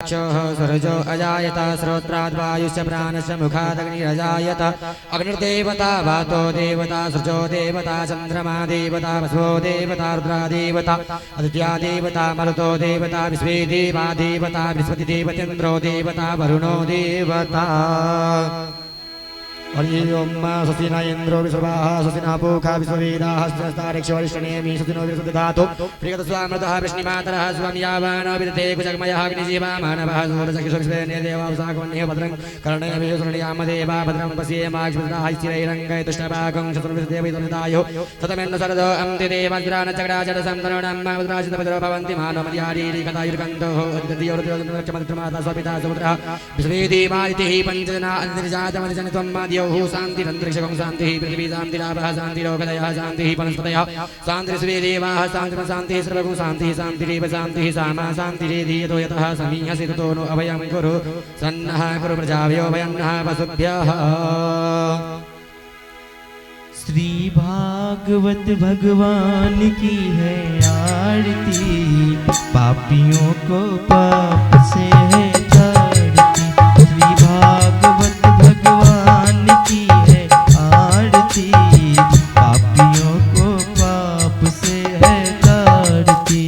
सूरजो अजायत श्रोत्राद्वायुश्च प्राणश्च मुखादग्निरजायत अग्निर्देवता वातो देवता सृजो देवता चन्द्रमा देवता वसवो देवता रुद्रा देवता आदित्या देवता मरुतो देवता विश्वे देवा देवता बृहस्पति देवतेन्द्रो देवता वरुणो देवता ओम स्वस्ति न इंद्रो विश्ववाः स्वस्ति न पूषा विश्ववेदाः स्वस्तारिक्षवरिष्ठनेमि स्वस्ति नो विश्वदधातु प्रियतस्वामृतः वृष्णिमातरः स्वम्यावानो विदते कुजगमयः अग्निजीवा मानवः सूरजकिशोविश्वेने देवावसागमन्ये भद्रं कर्णेभिः सुरण्याम देवा भद्रं पश्येमाक्षिपदाः स्थिरैरङ्गैतुष्टभागं शत्रुविदेवैतुनिदायो ततमेन्न सरदो अन्ति देवाज्रानचक्राचरसंतरणं मुद्राचितपदरो भवन्ति मानवमर्यादीरिकतायुर्गन्धोः अधिगतियोर्तिरोचमन्त्रमाता स्वपिता समुद्रः विश्वेदेवादितिः पञ्चजना अन्तिर्जातमधिजनित्वं शांतिरंतरिक्षकं शांति पृथ्वी शांतिरापः शांतिरोगदयः शांतिः वनस्पतयः शांतिर्विश्वे देवाः शांतिः सर्वगुण शांतिः शांतिरेव शांतिः सामा शांतिरेधीयतो यतः समीहसि ततो नो अभयं कुरु सन्नः कुरु प्रजाभ्यो भयन्नः पशुभ्यः। श्री भागवत भगवान की है आरती, पापियों को पाप से है तारती। श्री भागवत भगवान की है आरती, पापियों को पाप से है तारती।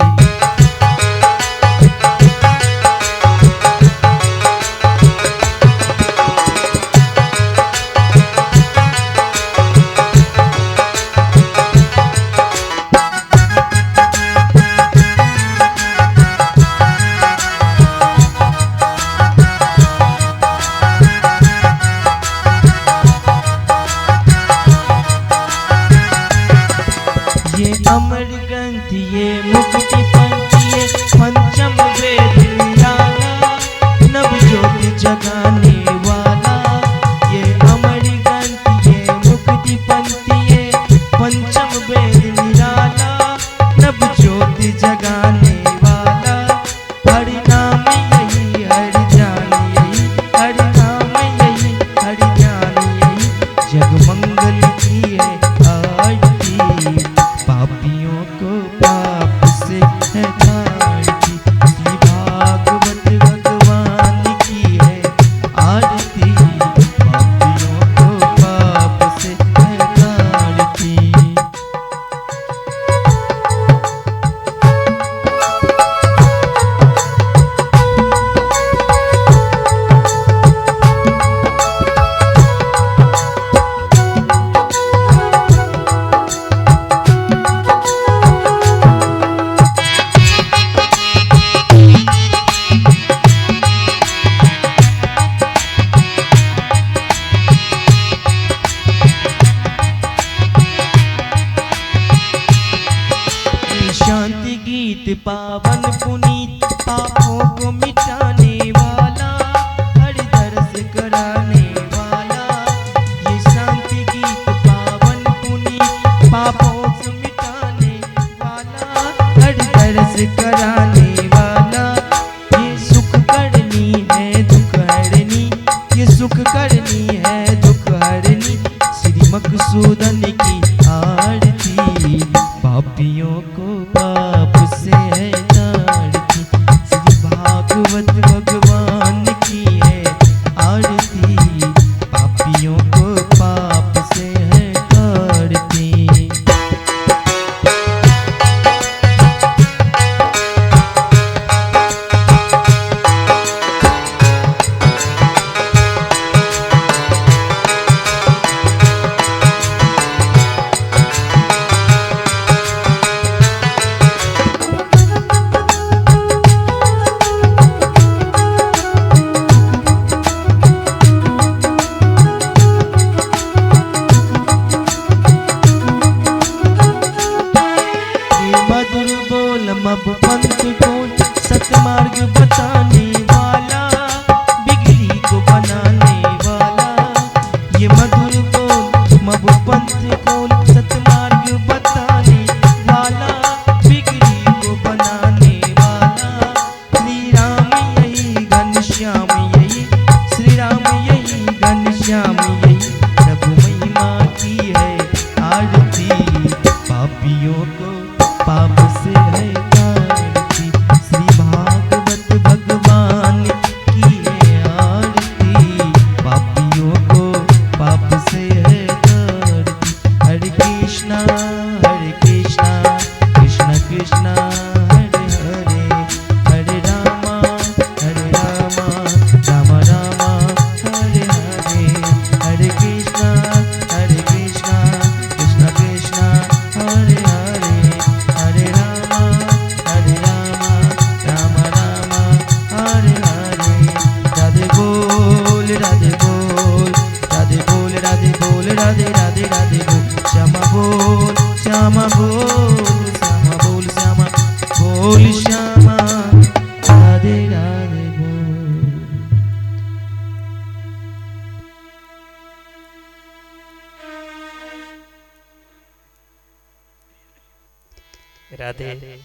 राधे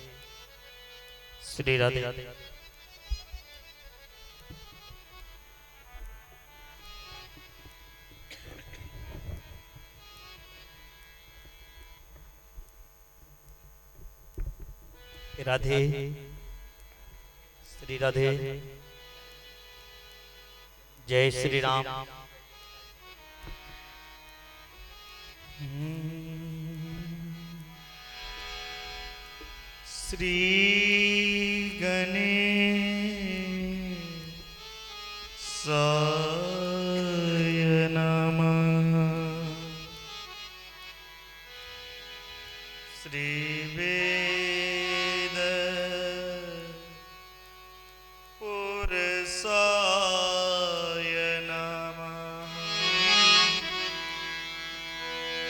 श्री राधे। राधे श्री राधे। जय श्री राम। श्री गणेशाय नमः। श्री वेद पुरुषाय नमः।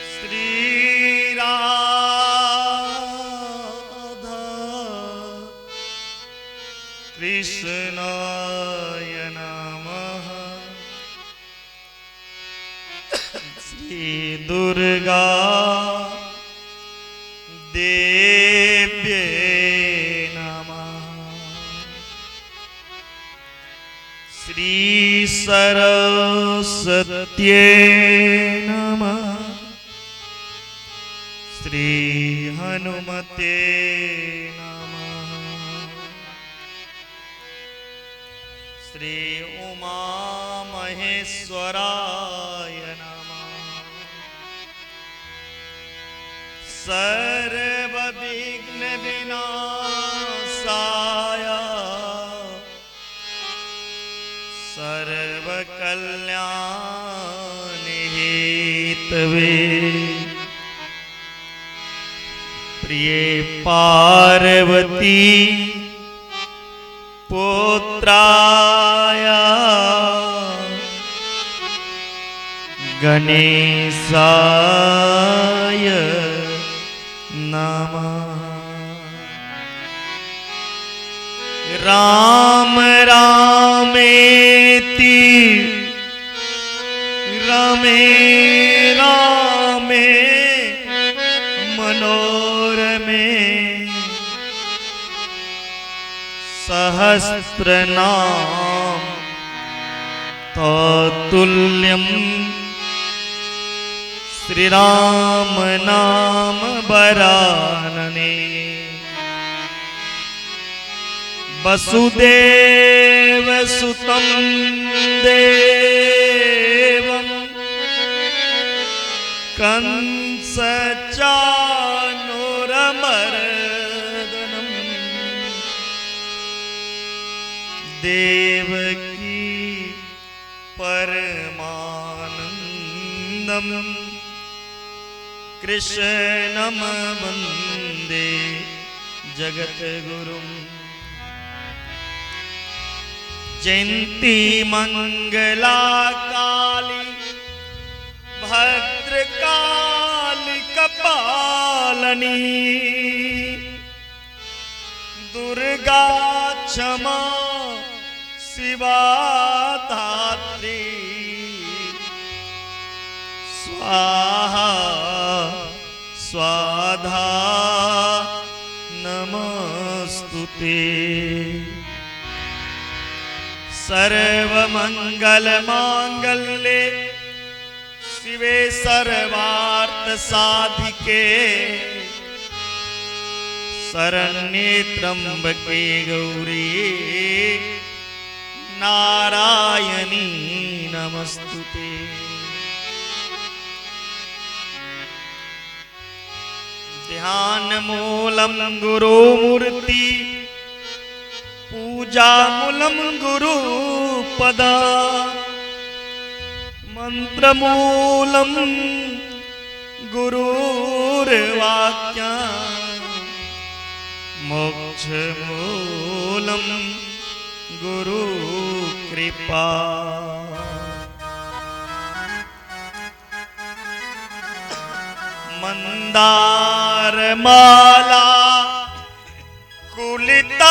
श्री कृष्णाय नमः। श्री दुर्गा देव्ये नमः। श्री सरस्वत्यै नमः। श्री हनुमते नमः। श्री उमा महेश्वराय नमः। सर्वविघ्न विनाशाय सर्वकल्याण हेतवे प्रिय पार्वती पुत्राय गणेशाय नमः। राम रामेति रमे रामे मनोरमे सहस्रनाम तत्तुल्यं श्री राम नाम वरानने। वसुदेव सुतं देवं कंस चाणूरमर्दनं देवकी परमानंदं कृष्णं वन्दे जगद्गुरुम्। जयंती मंगला काली भद्रकाली कपालनी दुर्गा क्षमा शिवा धात्री स्वाहा स्वाधा नमस्तुते। सर्वमंगल मांगल्ये शिवे सर्वार्थ साधिके शरण्ये त्र्यंबके गौरी नारायणी नमस्तुते। ध्यान मूलम गुरु मूर्ति पूजा मूलम गुरु पदा मंत्र मूलम गुरुर्वाक्या मोक्ष मूलम गुरु कृपा। मंदार माला कुलिताल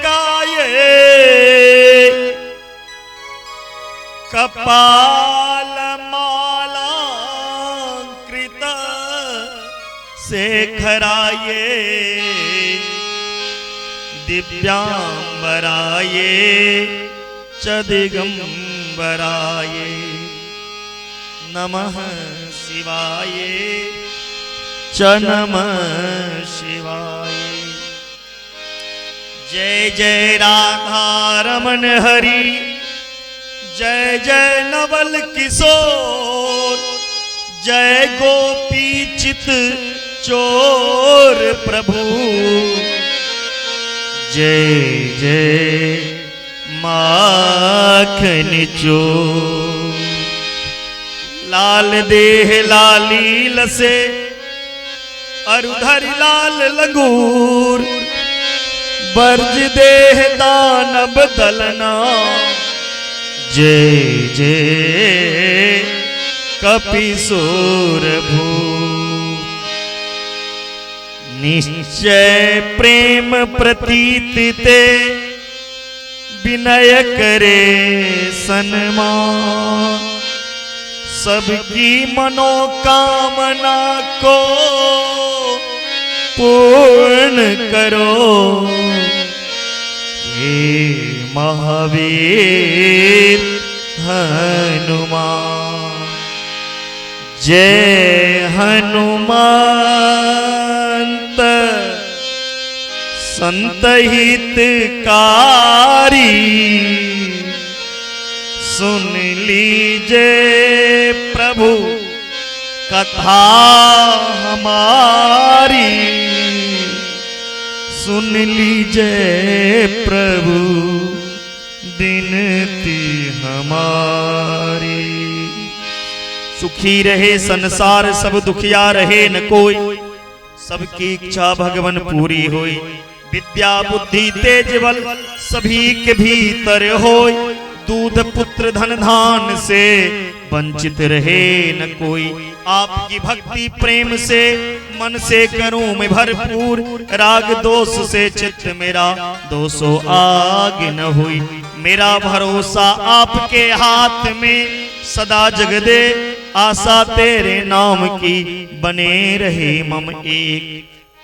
काये कपाल माला कृत शेखराये दिव्यांबराये च दिगंबराये नमः शिवाय च नमः शिवाय। जय जय राधा रमन हरि जय जय नवल किशोर जय गोपी चित चोर प्रभु जय जय माखन चोर। लाल देह लाली लसे अरुधर लाल लगूर बर्ज देह दानव दलना जय जय कपिसूर भू। निश्चय प्रेम प्रतीत ते विनय करे सन्मान सबकी मनोकामना को पूर्ण करो हे महावीर हनुमान। जय हनुमंत संत हितकारी सुन लीजिए प्रभु कथा हमारी सुन लीजिए प्रभु विनती हमारी। सुखी रहे संसार सब दुखिया रहे न कोई सबकी इच्छा भगवन पूरी होई। विद्या बुद्धि तेज बल सभी के भीतर होई। दूध पुत्र धन धान से वंचित रहे न कोई। आपकी भक्ति प्रेम से मन से करूं मैं भरपूर। राग दोष से चित्त मेरा दोषो आग न हुई। मेरा भरोसा आपके हाथ में सदा जग दे। आशा तेरे नाम की बने रहे मम एक।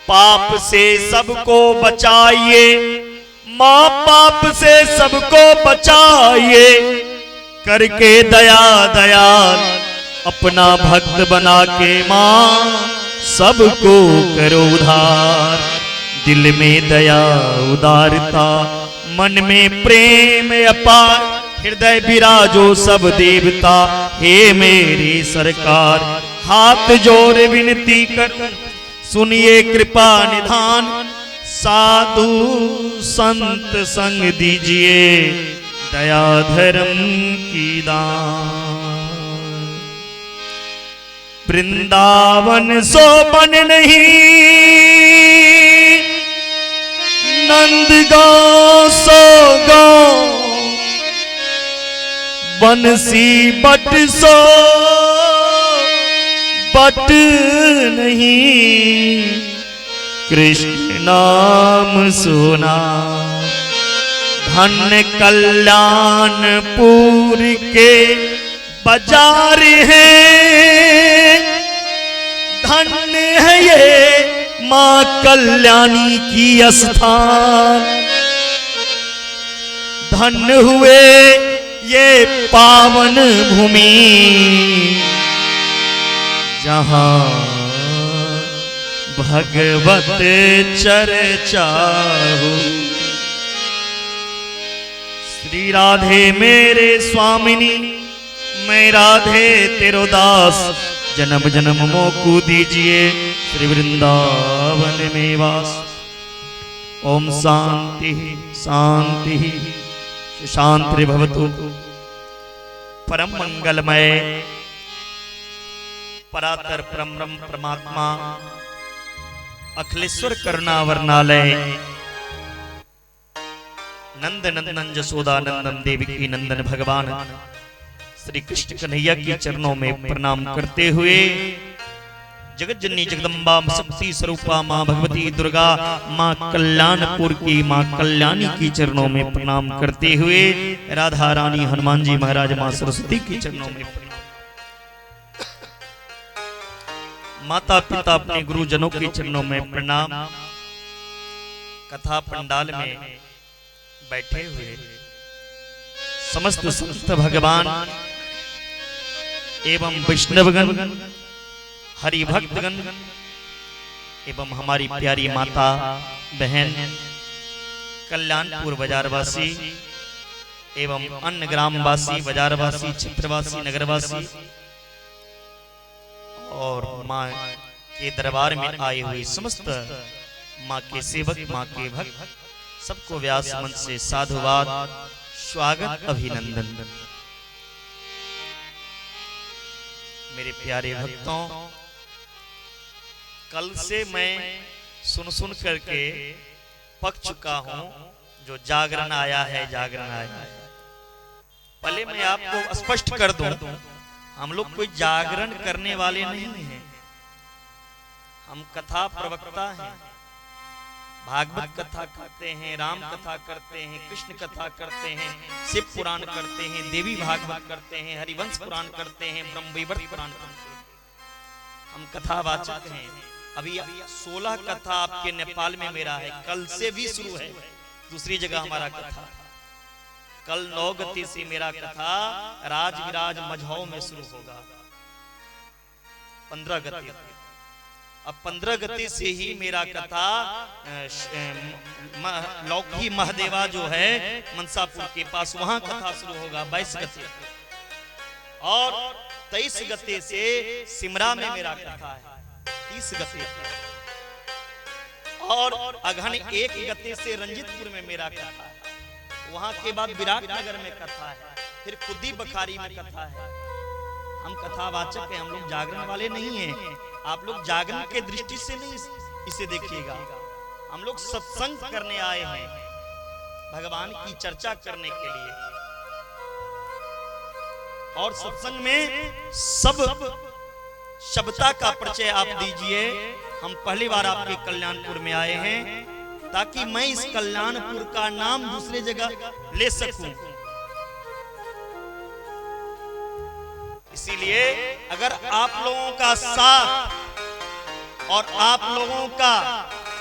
पाप से सबको बचाइए माँ पाप से सबको बचाइए। करके दया दयाल अपना भक्त बना के माँ सबको करो उधार। दिल में दया उदारता मन में प्रेम अपार। हृदय विराजो सब देवता हे मेरी सरकार। हाथ जोड़ विनती कर सुनिए कृपा निधान। साधु संत संग दीजिए दया धर्म की दान। वृंदावन सो बन नहीं नंद गाँव सो गाँव बंसी बट सो बट नहीं। कृष्ण नाम सुना धन्य कल्याणपुर के बाजार है। धन्य है ये माँ कल्याणी की स्थान। धन्य हुए ये पावन भूमि जहाँ भगवत चर्चा हो। श्री राधे मेरे स्वामिनी मैं राधे तेरो दास। जन्म जन्म मोकु दीजिए श्री वृंदावन में वास। ओम शांति शांति शांति भवतु। परम मंगलमय परातर परम परमात्मा अखिलेश्वर करुणा वर्णालय नंद नंदन जसोदा नंदन देवकी नंदन भगवान श्री कृष्ण कन्हैया के चरणों में प्रणाम करते हुए जगत जननी जगदम्बा शक्ति स्वरूपा माँ भगवती दुर्गा माँ कल्याणपुर की माँ कल्याणी की चरणों में प्रणाम करते हुए राधा रानी हनुमान जी महाराज माँ सरस्वती के चरणों में माता पिता अपने गुरुजनों के चरणों में प्रणाम। कथा पंडाल में बैठे हुए समस्त संत भगवान एवं वैष्णवगण, हरि भक्तगण एवं हमारी प्यारी माता बहन, कल्याणपुर बाजारवासी एवं अन्य ग्रामवासी, बाजारवासी, क्षेत्रवासी, नगरवासी और माँ के दरबार में आए हुए समस्त माँ के सेवक, माँ के भक्त, सबको व्यास मंच से साधुवाद, स्वागत, अभिनंदन। मेरे प्यारे भक्तों, कल से मैं सुन करके पक चुका हूं। जो जागरण आया है, जागरण आया है। पहले मैं आपको स्पष्ट कर दूं, हम लोग कोई जागरण करने वाले नहीं हैं। हम कथा प्रवक्ता हैं। भागवत कथा करते हैं, राम कथा करते हैं, कृष्ण कथा करते हैं, शिव पुराण करते हैं, देवी भागवत करते हैं, हरिवंश पुराण करते हैं, ब्रह्मवैवर्त पुराण करते हैं। हम कथावाचक हैं। अभी 16 कथा आपके नेपाल में मेरा है, कल से भी शुरू है दूसरी जगह हमारा कथा। कल 9 गते से मेरा कथा राज विराज मझौ में शुरू होगा, 15 गते। अब 15 गते से ही मेरा कथा लौकी महदेवा जो है मनसापुर के पास, वहां कथा शुरू होगा 22 गते। और 23 गते से सिमरा में मेरा कथा है, 30 गते। और अगहन 1 गते से रंजीतपुर में मेरा कथा है। वहां के बाद विराटनगर में कथा है, फिर खुदी बखारी में कथा है। हम कथावाचक हैं, हम लोग जागरण वाले नहीं हैं। आप लोग जागरण के दृष्टि से नहीं इसे देखिएगा। हम लोग सत्संग करने आए हैं, भगवान की चर्चा करने के लिए। और सत्संग में सब शब्दता का परिचय आप दीजिए। हम पहली बार आपके कल्याणपुर में आए हैं, ताकि मैं इस कल्याणपुर का नाम दूसरी जगह ले सकूं। इसीलिए अगर आप लोगों का साथ और आप लोगों का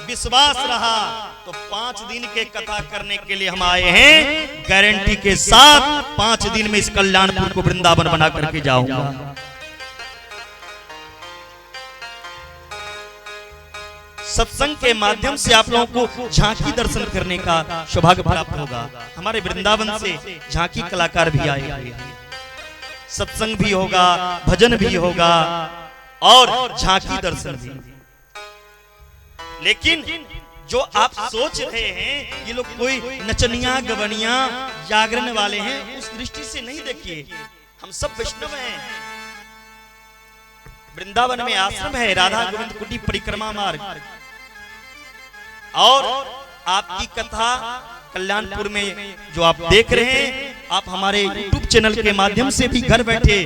विश्वास रहा तो 5 दिन के कथा करने के लिए हम आए हैं। गारंटी के साथ 5 दिन में इस कल्याणपुर को वृंदावन बना करके जाऊंगा। सत्संग के माध्यम से आप लोगों को झांकी दर्शन करने का सौभाग्य प्राप्त होगा। हमारे वृंदावन से झांकी कलाकार भी आए हुए हैं। सत्संग भी होगा, भजन भी होगा और झांकी दर्शन भी। लेकिन जो आप सोच रहे हैं ये लोग कोई नचनिया गवनिया जागरण वाले हैं, उस दृष्टि से नहीं देखिए। हम सब वैष्णव हैं। वृंदावन में आश्रम है, राधा गोविंद कुटी परिक्रमा मार्ग। और आपकी कथा कल्याणपुर में जो आप देख रहे हैं, आप हमारे YouTube चैनल के माध्यम से भी घर बैठे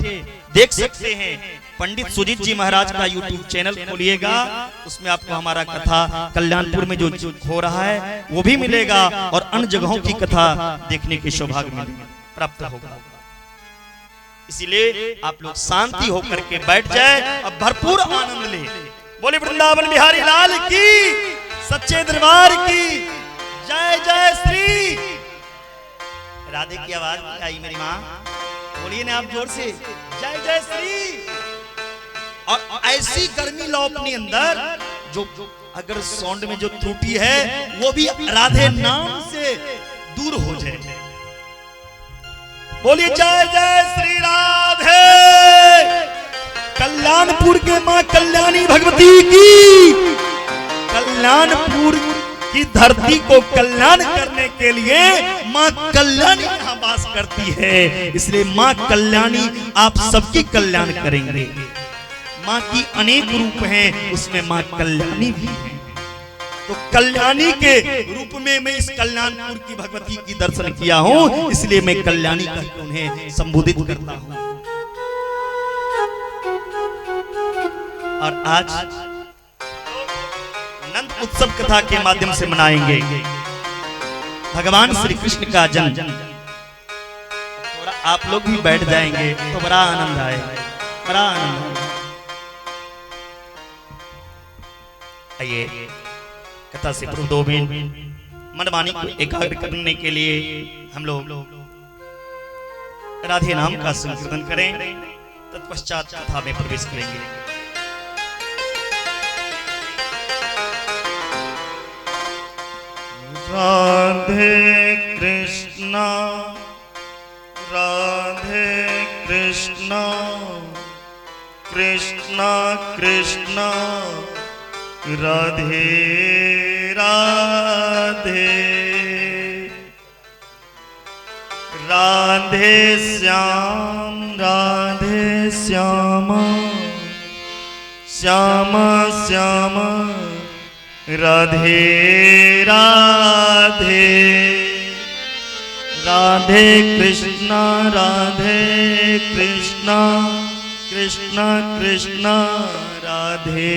देख सकते हैं। पंडित सुजीत जी महाराज का YouTube चैनल खोलिएगा, उसमें आपको हमारा कथा कल्याणपुर में जो हो रहा है वो भी मिलेगा और अन्य जगहों की कथा देखने के सौभाग्य प्राप्त होगा। इसीलिए आप लोग शांति होकर के बैठ जाए और भरपूर आनंद ले। बोले वृंदावन बिहारी लाल की, सच्चे दरबार की जय जय श्री राधे। की आवाज आई मेरी माँ, बोलिए ना आप जोर से, जय जय श्री। और ऐसी गर्मी लो अपने अंदर, जो अगर साउंड में जो त्रुटि है वो भी राधे नाम से दूर हो जाए। बोलिए जय जय श्री राधे। कल्याणपुर के मां कल्याणी भगवती की, कल्याणपुर की धरती को कल्याण करने के लिए मां कल्याणी यहाँ वास करती है। इसलिए मां कल्याणी आप सबकी कल्याण करेंगे। मां की अनेक रूप हैं, उसमें मां कल्याणी भी है। तो कल्याणी के रूप में मैं इस कल्याणपुर की भगवती की दर्शन किया हूं, इसलिए मैं कल्याणी करके उन्हें संबोधित करता हूं। और आज नंद उत्सव कथा के माध्यम से मनाएंगे भगवान श्री कृष्ण का जन्म। थोड़ा आप लोग भी बैठ जाएंगे तो बड़ा आनंद आएगा, बड़ा आनंद। आइए कथा से पूर्व 2 मिनट मनमानी को एकाग्र करने के लिए हम लोग राधे नाम का संकीर्तन करें, तत्पश्चात कथा में प्रवेश करेंगे। राधे कृष्णा राधे कृष्णा कृष्णा कृष्णा राधे राधे राधे श्याम श्याम श्याम राधे राधे राधे कृष्णा कृष्णा कृष्णा राधे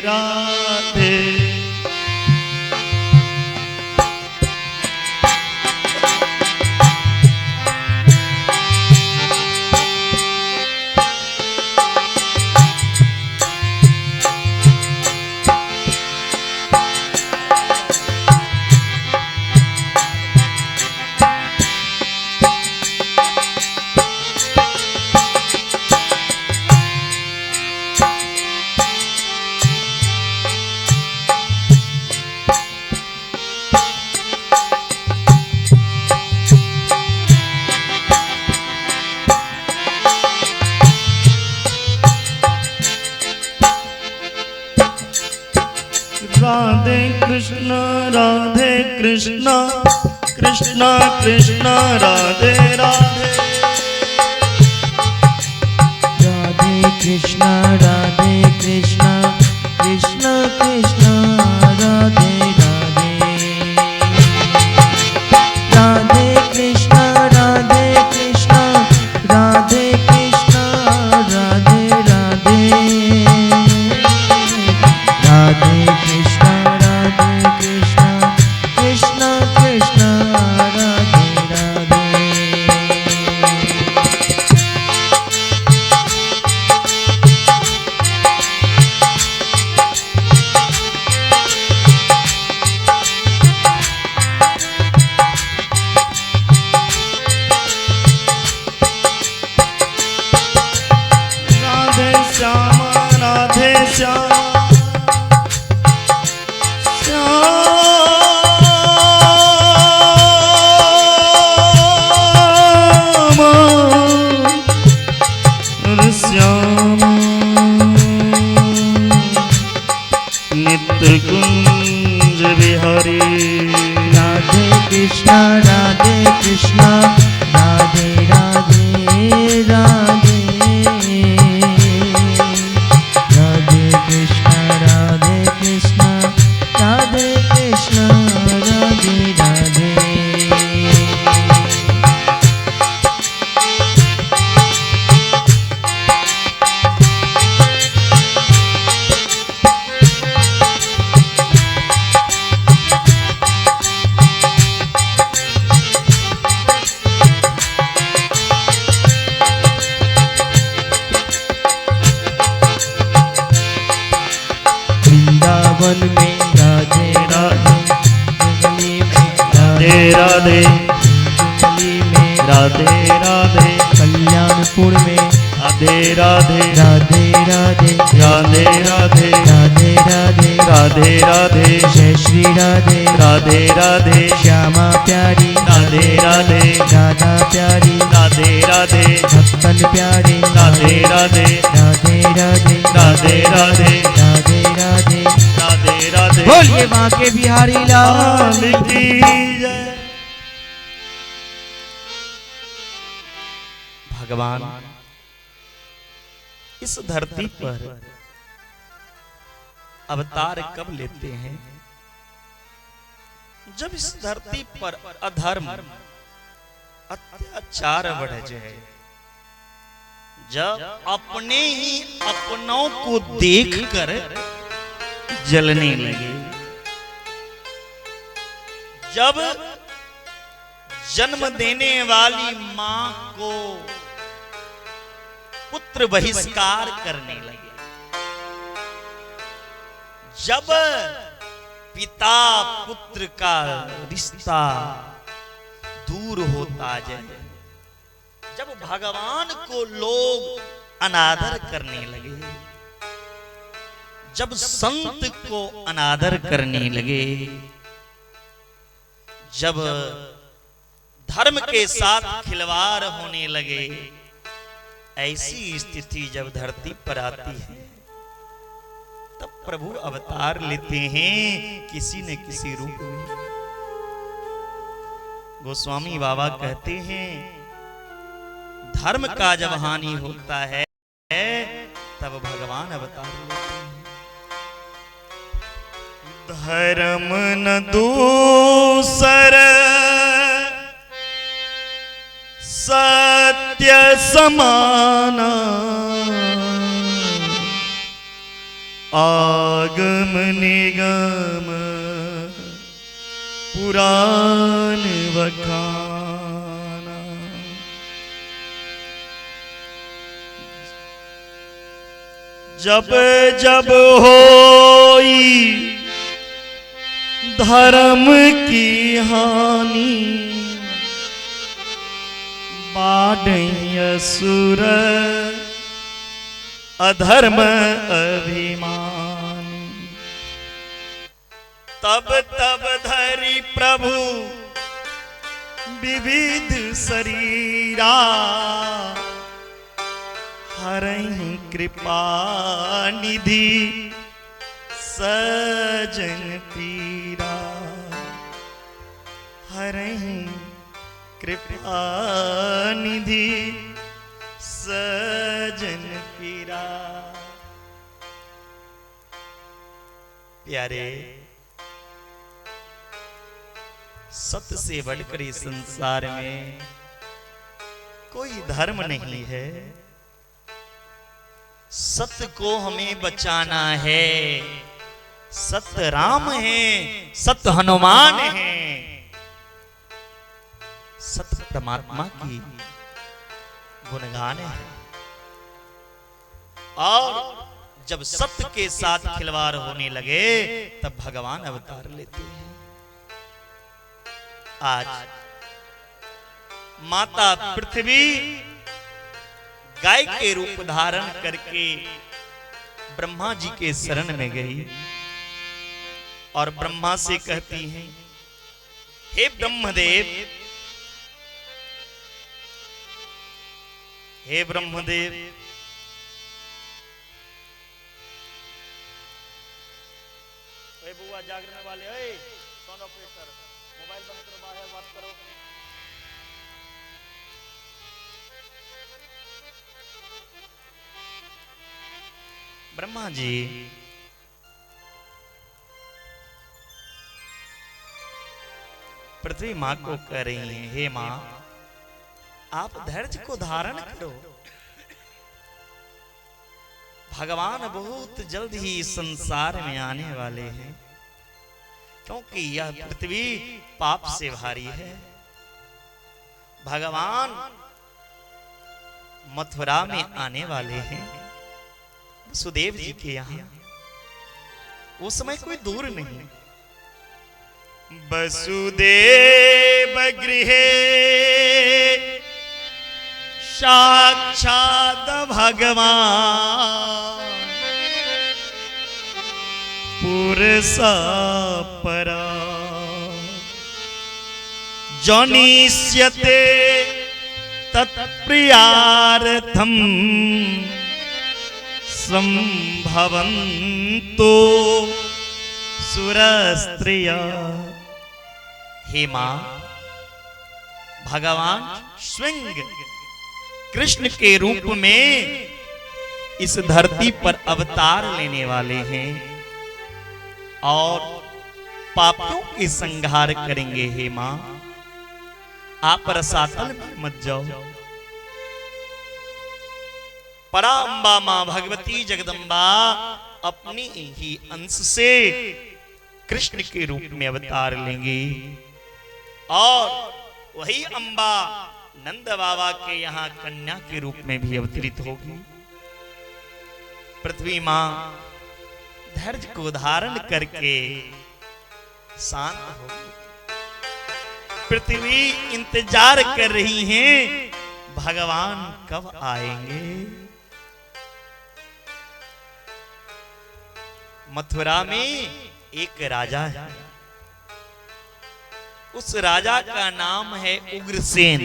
राधे राधे कृष्णा कृष्णा कृष्णा राधे राधे राधे कृष्णा कृष्णा कृष्णा राधे राधे राधे कृष्णा राधे कृष्णा राधे कृष्णा राधे राधे राधे कृष्णा कृष्णा कृष्णा राधे राधे। राधे श्याम नित्य कुंज बिहारी राधे कृष्णा राधे राधे राधे राधे कृष्णा राधे कृष्णा राधे राधे। वृंदावन में राधे राधे जंगली में राधे जंगली में राधे राधे कल्याणपुर में राधे राधे राधे राधे राधे राधे राधे राधे राधे राधे जय श्री राधे राधे राधे श्यामा प्यारी राधे राधे राधा प्यारी राधे राधे भक्तन प्यारे राधे राधे राधे राधे राधे राधे राधे राधे। राधे राधे बोलिए माँ के बिहारी लाल की जय। भगवान इस धरती पर अवतार कब लेते हैं? जब इस धरती पर अधर्म अत्याचार बढ़ जाए, जब अपने ही अपनों को देखकर जलने लगे, जब जन्म देने वाली मां को पुत्र बहिष्कार करने लगे, जब पिता पुत्र का रिश्ता दूर होता जाए, जब भगवान को लोग अनादर करने लगे, जब संत को अनादर करने लगे, जब धर्म के साथ खिलवाड़ होने लगे, ऐसी स्थिति जब धरती पर आती है, तब प्रभु अवतार लेते हैं किसी न किसी रूप में। गोस्वामी बाबा कहते हैं धर्म का जब हानि होता है तब भगवान अवतार लेते हैं। धर्म न दूसर सत्य समाना, आगम निगम पुराण बखाना। जब जब होई धर्म की हानि, बाढ़ असुर अधर्म अभिमान। तब तब धरि प्रभु विविध शरीरा, हरहि कृपा निधि सजन पीरा। हरहि कृपा निधि सजन पीरा। प्यारे, सत्य से बढ़कर इस संसार में कोई धर्म नहीं है। सत्य को हमें बचाना है। सत्य राम है, सत्य हनुमान है, सत्य परमात्मा की गुणगान है। और जब सत्य के साथ खिलवाड़ होने लगे तब भगवान अवतार लेते हैं। आज माता पृथ्वी गाय के रूप धारण करके ब्रह्मा जी के शरण में गई और ब्रह्मा से कहती हैं, हे ब्रह्मदेव, हे ब्रह्मदेव, बुआ जागने वाले, साउंड ऑपरेटर मोबाइल बंद करो, बाहर बात करो। ब्रह्मा जी पृथ्वी मां को कह रही हैं, हे मां, आप धैर्य को धारण करो। भगवान बहुत जल्द ही संसार में आने वाले हैं, क्योंकि यह पृथ्वी पाप से भारी है। भगवान मथुरा में आने वाले हैं, वसुदेव जी के यहाँ। वो समय कोई दूर नहीं। वसुदेव गृहे साक्षात भगवान, पुरसा परा जनिष्यते तत्प्रियार्थम संभवन्तो सुरस्त्रिया। हे मां, भगवान स्वयं कृष्ण के रूप में इस धरती पर अवतार लेने वाले हैं और पापों के संहार करेंगे। हे मां, आप रसातल में मत जाओ। पराम्बा मां भगवती जगदम्बा अपनी ही अंश से कृष्ण के रूप में अवतार लेंगी और वही अंबा नंद बाबा के यहाँ कन्या के रूप में भी अवतरित होगी। पृथ्वी मां धैर्य को धारण करके शांत हो। पृथ्वी इंतजार कर रही है भगवान कब आएंगे। मथुरा में एक राजा है, उस राजा का नाम है उग्रसेन।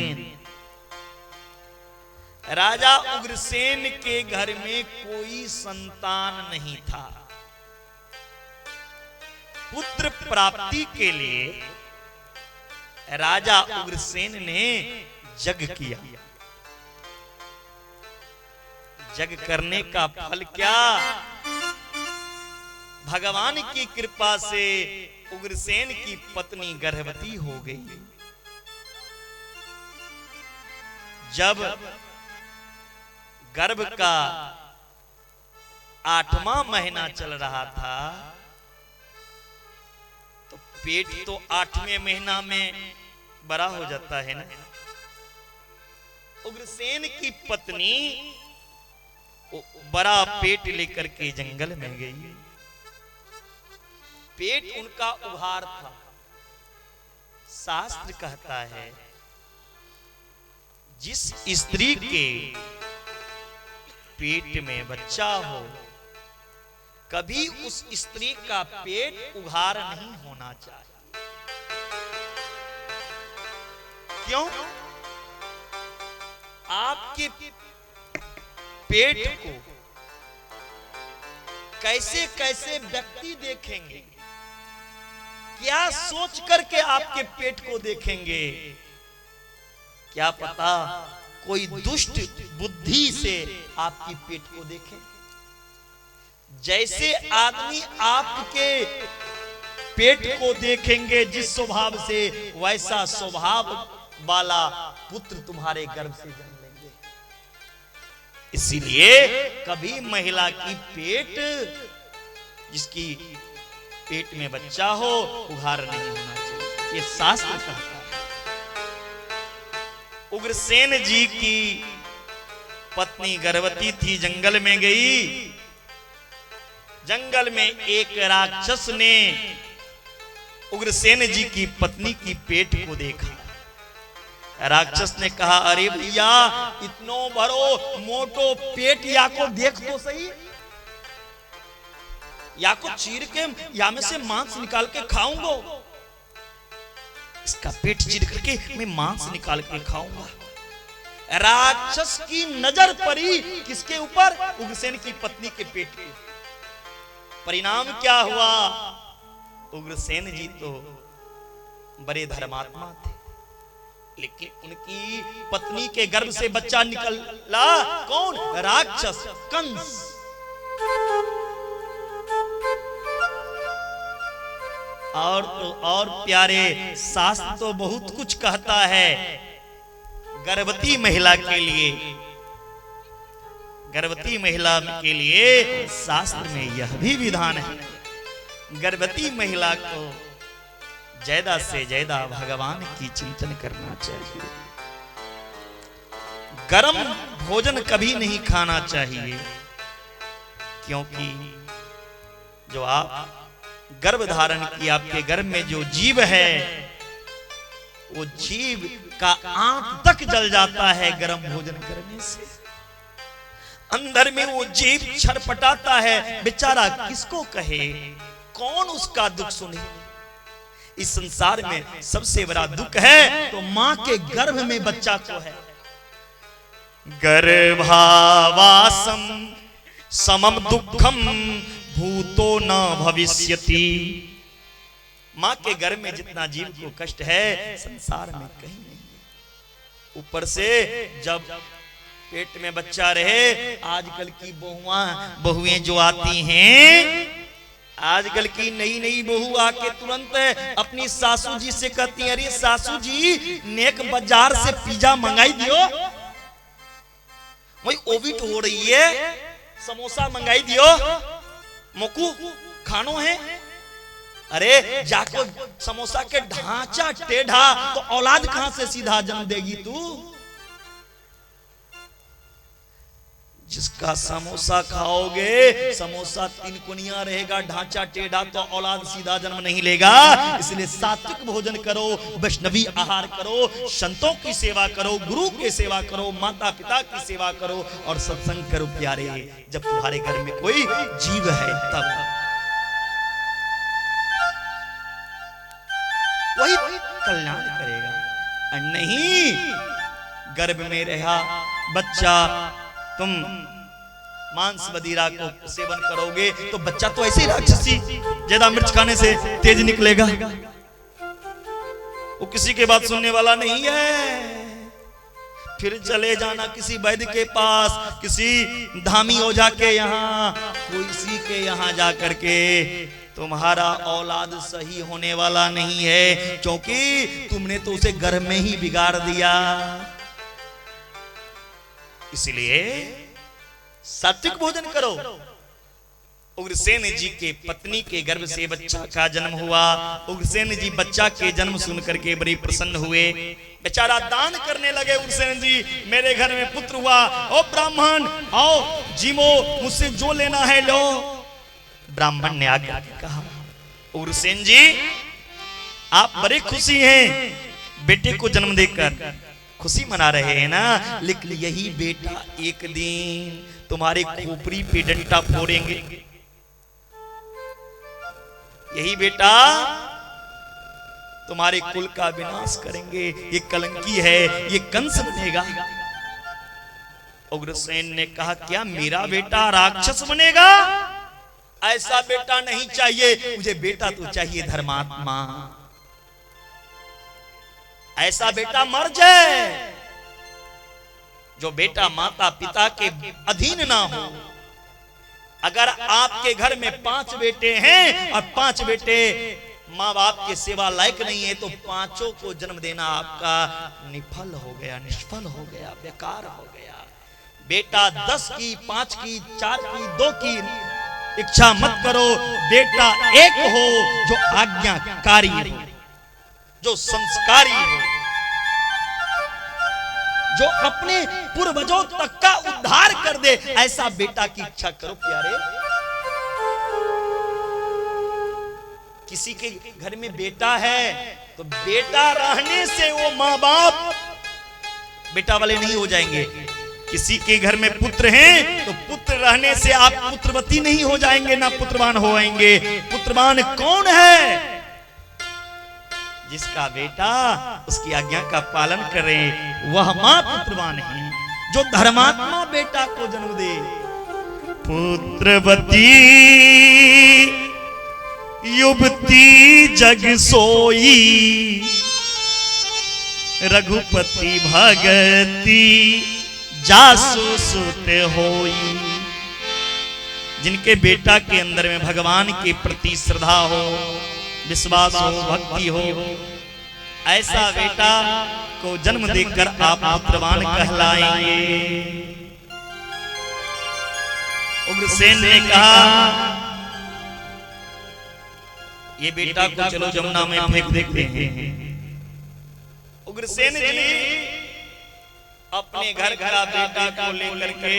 राजा उग्रसेन के घर में कोई संतान नहीं था। पुत्र प्राप्ति के लिए राजा उग्रसेन ने यज्ञ किया। यज्ञ करने का फल क्या? भगवान की कृपा से उग्रसेन की पत्नी गर्भवती हो गई। जब गर्भ का 8वां महीना चल रहा था तो पेट तो 8वें महीना में बड़ा हो जाता है ना। उग्रसेन की पत्नी बड़ा पेट लेकर के जंगल में गई। पेट उनका उभार था। शास्त्र कहता है जिस स्त्री के पेट में बच्चा हो कभी उस स्त्री का पेट उघार नहीं होना चाहिए। क्यों? आपके पेट को कैसे कैसे व्यक्ति देखेंगे, क्या सोच करके आपके पेट को देखेंगे। क्या पता कोई दुष्ट बुद्धि से आपकी पेट को देखे। जैसे आदमी आपके पेट को देखेंगे जिस स्वभाव से, वैसा स्वभाव वाला पुत्र तुम्हारे गर्भ से जन्म लेंगे। इसीलिए कभी महिला की पेट, जिसकी पेट में बच्चा हो, उघार नहीं होना चाहिए, ये शास्त्र कहता है। उग्रसेन जी की पत्नी गर्भवती थी, जंगल में गई। जंगल में एक राक्षस ने उग्रसेन जी की पत्नी की पेट को देखा। राक्षस ने कहा, अरे भैया इतनो बड़ो मोटो पेट या को देख तो सही, या को चीर के या में से मांस निकाल के खाऊंगा। इसका पेट चीर करके मैं मांस निकाल के खाऊंगा। राक्षस की नजर पड़ी किसके ऊपर? उग्रसेन की पत्नी के पेट पे। परिणाम क्या हुआ? उग्रसेन जी तो बड़े धर्मात्मा थे, लेकिन उनकी पत्नी के गर्भ से बच्चा निकला। कौन? राक्षस कंस। और तो और प्यारे, शास्त्र तो बहुत कुछ कहता है गर्भवती महिला के लिए। गर्भवती महिला के लिए शास्त्र में यह भी विधान है, गर्भवती महिला को ज्यादा से ज्यादा भगवान की चिंतन करना चाहिए। गर्म भोजन कभी नहीं खाना चाहिए, क्योंकि जो आप गर्भ धारण की, आपके गर्भ में जो जीव है, वो जीव का आंख तक जल जाता है गर्म भोजन करने से। अंदर में वो जीव छटपटाता है, बेचारा किसको कहे, कौन उसका दुख सुने। इस संसार में सबसे बड़ा दुख है तो मां के गर्भ में बच्चा को है। गर्भावासम समम दुखम भूतो न भविष्यति। मां के गर्भ में जितना जीव को कष्ट है संसार में कहीं नहीं है। ऊपर से जब पेट में बच्चा रहे, आजकल की बहुएं जो आती हैं, आजकल की नई नई बहू आके तुरंत अपनी सासू जी से कहती है, अरे सासू जी नेक बाजार से पिज्जा मंगाई दियो, वही ओविट हो रही है, समोसा मंगाई दियो, मोकू खानो है। अरे जाको समोसा के ढांचा टेढ़ा तो औलाद कहां से सीधा जन्म देगी तू। जिसका समोसा खाओगे, समोसा तीन कुनिया रहेगा, ढांचा टेढ़ा, तो औलाद सीधा जन्म नहीं लेगा। इसलिए सात्विक भोजन करो, वैष्णवी आहार करो, संतों की सेवा करो, गुरु की सेवा करो, माता पिता की सेवा करो और सत्संग करो प्यारे। जब तुम्हारे घर में कोई जीव है तब वही कल्याण करेगा। और नहीं, गर्भ में रहा बच्चा, तुम मांस मदिरा को सेवन करोगे तो बच्चा तो ऐसे ही राक्षसी, ज्यादा मिर्च खाने से तेज निकलेगा, वो किसी के बात सुनने वाला नहीं है। फिर चले जाना किसी वैद्य के पास, किसी धामी ओझा के यहाँ, किसी के यहाँ जा करके, तुम्हारा औलाद सही होने वाला नहीं है, क्योंकि तुमने तो उसे घर में ही बिगाड़ दिया। इसलिए सात्विक भोजन करो। उग्रसेन जी के पत्नी के गर्भ से बच्चा का जन्म हुआ। उग्रसेन जी बच्चा के जन्म सुनकर के बड़ी प्रसन्न हुए, बेचारा दान करने लगे। उग्रसेन जी, मेरे घर में पुत्र हुआ, ओ ब्राह्मण आओ जीमो, मुझसे जो लेना है लो। ब्राह्मण ने आगे कहा, उग्रसेन जी आप बड़े खुशी हैं बेटे को जन्म देकर, खुशी मना रहे हैं ना, लेकिन यही बेटा एक दिन तुम्हारे खोपड़ी पे डंडा फोड़ेंगे। यही बेटा तुम्हारे कुल का विनाश करेंगे, ये कलंकी है, ये कंस बनेगा। उग्रसेन ने कहा, क्या मेरा बेटा राक्षस बनेगा? ऐसा बेटा नहीं चाहिए मुझे, बेटा तो चाहिए धर्मात्मा। ऐसा बेटा मर जाए जो बेटा माता पिता के अधीन ना हो। अगर आपके घर में 5 बेटे हैं और 5 बेटे माँ बाप के सेवा लायक नहीं है, तो 5 को जन्म देना आपका निफल हो गया, निष्फल हो गया, बेकार हो गया। बेटा 10 की, 5 की, 4 की, 2 की इच्छा मत करो। बेटा एक हो जो आज्ञाकारी हो, जो संस्कारी हो, जो अपने पूर्वजों तक का उद्धार कर दे, ऐसा बेटा की इच्छा करो प्यारे। किसी के घर में बेटा है तो बेटा रहने से वो माँ बाप बेटा वाले नहीं हो जाएंगे। किसी के घर में पुत्र हैं तो पुत्र रहने से आप पुत्रवती नहीं हो जाएंगे, ना पुत्रवान होएंगे। पुत्रवान कौन है? जिसका बेटा उसकी आज्ञा का पालन करे, वह मां पुत्रवान है। जो धर्मात्मा बेटा को जन्म दे। पुत्रवती युवती जग सोई, रघुपति भगति जासु सुत होई। जिनके बेटा के अंदर में भगवान के प्रति श्रद्धा हो, विश्वास हो, भक्ति हो, ऐसा बेटा को जन्म देकर आप पुत्रवान कहलाएंगे। उग्रसेन ने कहा, ये बेटा को चलो जमुना में फेंक देते हैं। उग्रसेन जी अपने घर का बेटा को लेकर के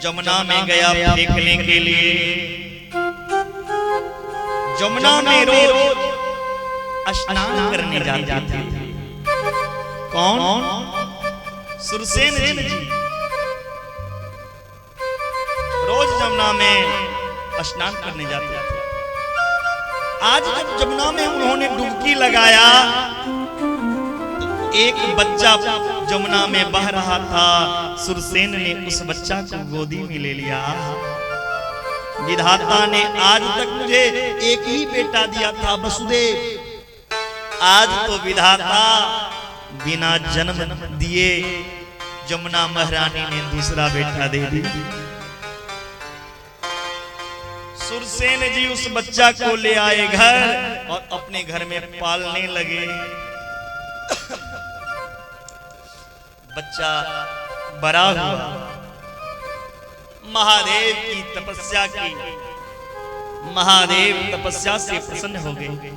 जमुना में गया फेंकने के लिए। जमुना में रोज स्नान करने जाते थे। कौन? सुरसेन जी रोज जमुना में स्नान करने जाते थे। आज जब जमुना में उन्होंने डुबकी लगाया तो एक बच्चा जमुना में बह रहा था। सुरसेन ने उस बच्चा को गोदी में ले लिया। विधाता ने आज तक मुझे एक ही बेटा दिया था, वसुदेव। आज तो विधाता बिना जन्म दिए जमुना महारानी ने दूसरा बेटा दे दिया। सुरसेन जी उस बच्चा को ले आए घर और अपने घर में पालने लगे। बच्चा बड़ा हुआ, महादेव की तपस्या की। महादेव तपस्या से प्रसन्न हो गए।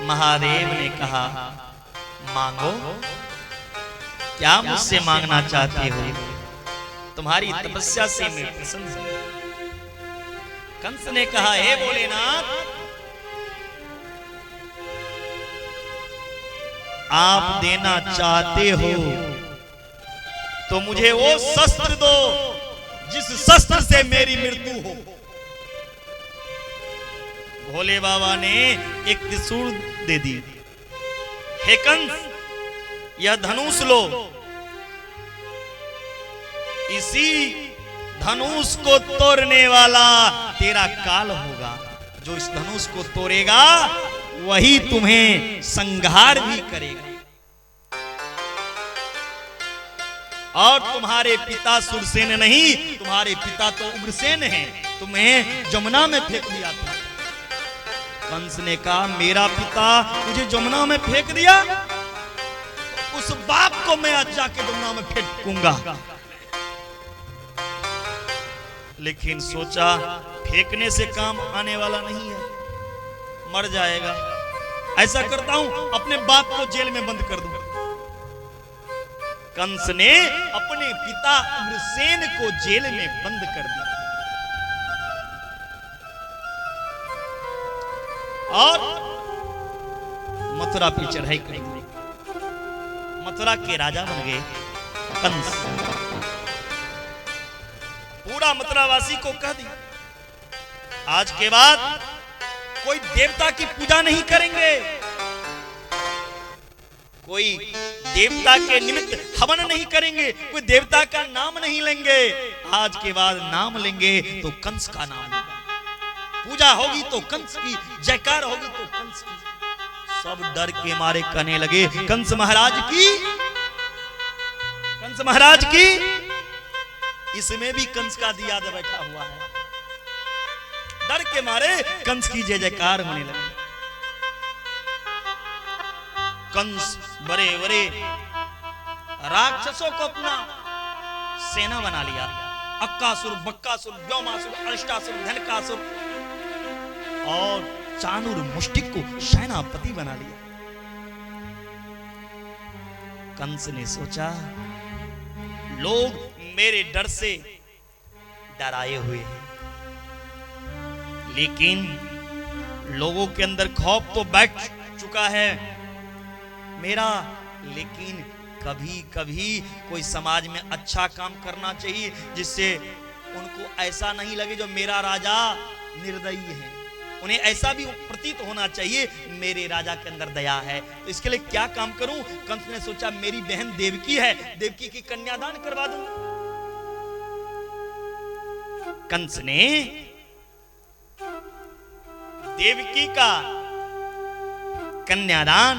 महादेव ने कहा, मांगो, क्या मुझसे मांगना चाहते हो? तुम्हारी तपस्या से मैं प्रसन्न हूं। कंस ने कहा, हे भोलेनाथ, आप देना चाहते हो तो मुझे वो शस्त्र दो जिस शस्त्र से मेरी मृत्यु हो। भोले बाबा ने एक त्रिशूल दे दी। हे कंस, यह धनुष लो, इसी धनुष को तोड़ने वाला तेरा काल होगा। जो इस धनुष को तोड़ेगा वही तुम्हें संहार भी करेगा। और तुम्हारे पिता सुरसेन नहीं, तुम्हारे पिता तो उग्रसेन हैं, तुम्हें जमुना में फेंक दिया था। कंस ने कहा, मेरा पिता मुझे जमुना में फेंक दिया, तो उस बाप को मैं आज जाके जमुना में फेंकूंगा। लेकिन सोचा फेंकने से काम आने वाला नहीं है, मर जाएगा। ऐसा करता हूं, अपने बाप को जेल में बंद कर दूं। कंस ने अपने पिता उग्रसेन को जेल में बंद कर दिया और मथुरा पे चढ़ाई कर दी। मथुरा के राजा बन गए कंस। पूरा मथुरावासी को कह दिया, आज के बाद कोई देवता की पूजा नहीं करेंगे, कोई देवता के निमित्त हवन नहीं करेंगे, कोई देवता का नाम नहीं लेंगे। आज के बाद नाम लेंगे तो कंस का नाम लेंगे, पूजा होगी तो कंस की, जयकार होगी तो कंस की। सब डर के मारे कहने लगे, कंस महाराज की, कंस महाराज की। इसमें भी कंस का दिया बैठा हुआ है। डर के मारे कंस की जय जयकार होने लगी। कंस बड़े बड़े राक्षसों को अपना सेना बना लिया। अक्कासुर, बक्कासुर, व्योमासुर, अरिष्टासुर, धनकासुर और चाणूर मुष्टिक को सेनापति बना लिया। कंस ने सोचा, लोग मेरे डर से डराए हुए हैं, लेकिन लोगों के अंदर खौफ तो बैठ चुका है मेरा, लेकिन कभी कभी कोई समाज में अच्छा काम करना चाहिए जिससे उनको ऐसा नहीं लगे जो मेरा राजा निर्दयी है। उन्हें ऐसा भी प्रतीत होना चाहिए मेरे राजा के अंदर दया है। तो इसके लिए क्या काम करूं? कंस ने सोचा, मेरी बहन देवकी है, देवकी की कन्यादान करवा दूं। कंस ने देवकी का कन्यादान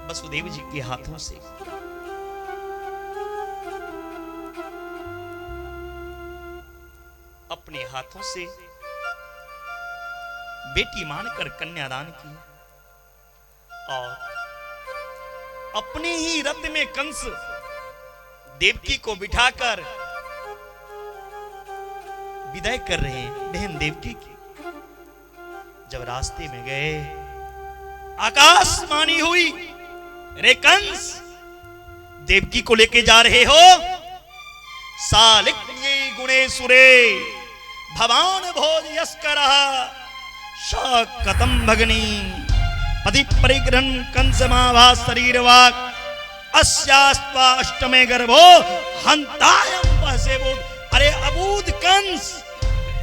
वसुदेव जी के हाथों से अपने हाथों से बेटी मानकर कन्यादान किया। और अपने ही रथ में कंस देवकी को बिठाकर विदाई कर रहे हैं बहन देवकी की। जब रास्ते में गए, आकाशवाणी हुई, रे कंस, देवकी को लेके जा रहे हो? सालिक्ये गुणे सुरे भवान भोज यस्करः कतम भगनी पति परिग्रहण कंस माभा शरीर वाक अस्यास्त्वा अष्टमे गर्भो हंतायम वहसे बोध। अरे अबूध कंस,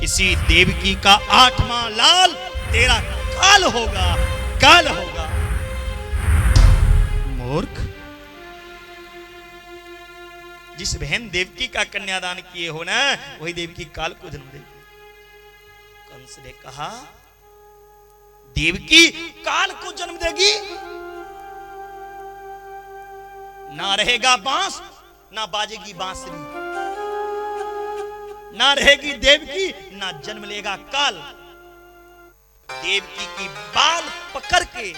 इसी देवकी का 8वां लाल तेरा काल होगा, काल होगा। मूर्ख, जिस बहन देवकी का कन्यादान किए हो ना, वही देवकी काल को जन्म देगी। कंस ने कहा, देवकी काल को जन्म देगी? ना रहेगा बांस, ना बाजेगी बांसुरी, ना रहेगी देवकी, ना जन्म लेगा काल। देवकी की बाल पकड़ के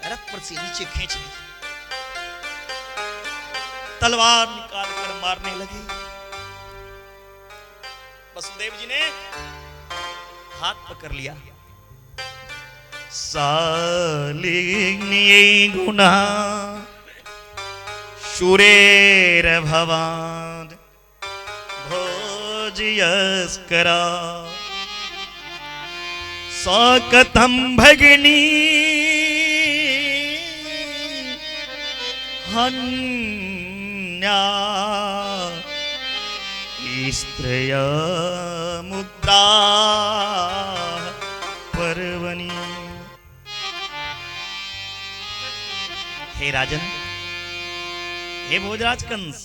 रथ पर से नीचे खींच ली, तलवार निकाल कर मारने लगी। वसुदेव जी ने हाथ पकड़ लिया। सालिनी गुना शूरेर भवान भोजयस्करा सकथम भगिनी हन्या स्त्रिय मुद्रा पर्वणी। हे राजन, हे भोजराज कंस,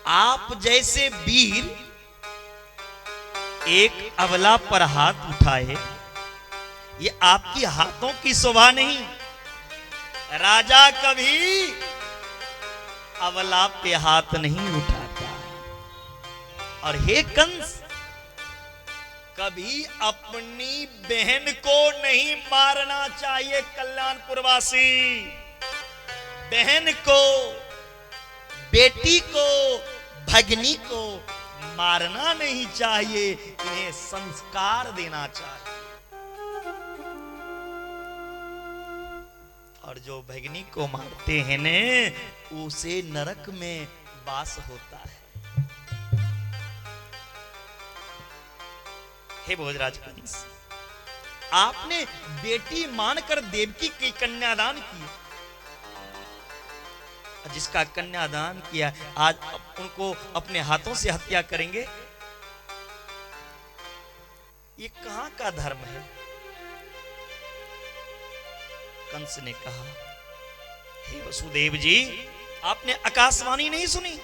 आप जैसे वीर एक अबला पर हाथ उठाए, ये आपकी हाथों की शोभा नहीं। राजा कभी अबला पे हाथ नहीं उठाता। और हे कंस, कभी अपनी बहन को नहीं मारना चाहिए। कल्याणपुरवासी बहन को, बेटी को, भगनी को मारना नहीं चाहिए, इन्हें संस्कार देना चाहिए। और जो भगनी को मारते हैं ने, उसे नरक में वास होता है। हे भोजराज कंस, आपने बेटी मानकर देवकी की कन्यादान किया। जिसका कन्यादान किया, आज उनको अपने हाथों से हत्या करेंगे? ये कहां का धर्म है? कंस ने कहा, हे वसुदेव जी, आपने आकाशवाणी नहीं सुनी?